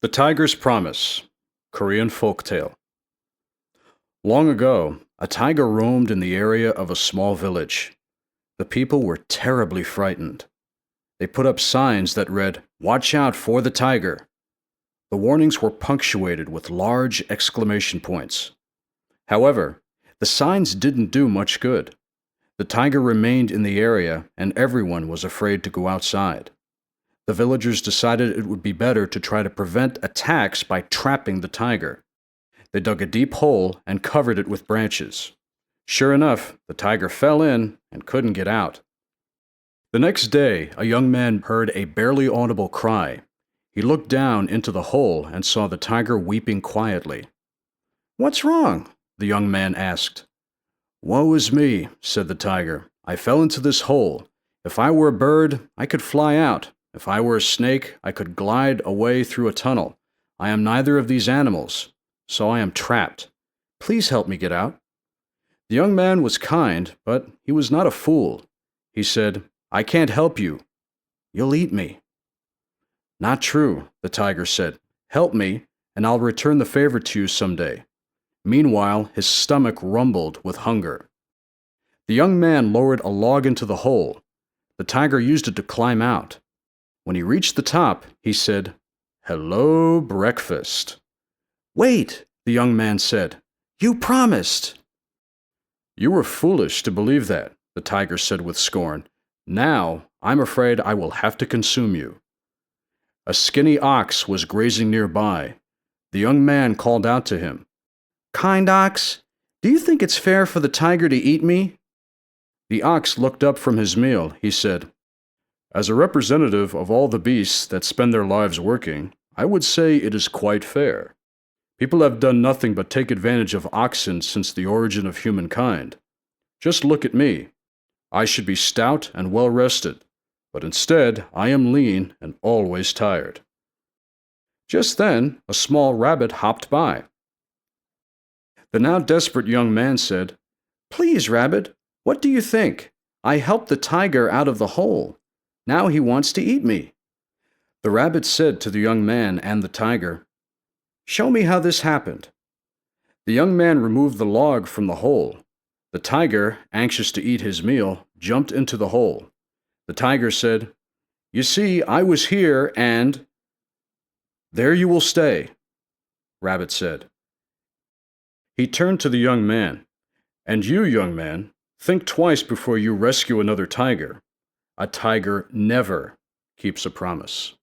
The Tiger's Promise, Korean folktale. Long ago, a tiger roamed in the area of a small village. The people were terribly frightened. They put up signs that read, "Watch out for the tiger." The warnings were punctuated with large exclamation points. However, the signs didn't do much good. The tiger remained in the area, and everyone was afraid to go outside. The villagers decided it would be better to try to prevent attacks by trapping the tiger. They dug a deep hole and covered it with branches. Sure enough, the tiger fell in and couldn't get out. The next day, a young man heard a barely audible cry. He looked down into the hole and saw the tiger weeping quietly. "What's wrong?" the young man asked. "Woe is me," said the tiger. "I fell into this hole. If I were a bird, I could fly out. If I were a snake, I could glide away through a tunnel. I am neither of these animals, so I am trapped. Please help me get out." The young man was kind, but he was not a fool. He said, "I can't help you. You'll eat me." "Not true," the tiger said. "Help me, and I'll return the favor to you someday." Meanwhile, his stomach rumbled with hunger. The young man lowered a log into the hole. The tiger used it to climb out. When he reached the top, he said, "Hello, breakfast." "Wait," the young man said. "You promised." "You were foolish to believe that," the tiger said with scorn. "Now, I'm afraid I will have to consume you." A skinny ox was grazing nearby. The young man called out to him, "Kind ox, do you think it's fair for the tiger to eat me?" The ox looked up from his meal. He said, "As a representative of all the beasts that spend their lives working, I would say it is quite fair. People have done nothing but take advantage of oxen since the origin of humankind. Just look at me. I should be stout and well rested, but instead I am lean and always tired." Just then, a small rabbit hopped by. The now desperate young man said, "Please, rabbit, what do you think? I helped the tiger out of the hole. Now he wants to eat me." The rabbit said to the young man and the tiger, "Show me how this happened." The young man removed the log from the hole. The tiger, anxious to eat his meal, jumped into the hole. The tiger said, "You see, I was here and—" "There you will stay," Rabbit said. He turned to the young man. "And you, young man, think twice before you rescue another tiger. A tiger never keeps a promise."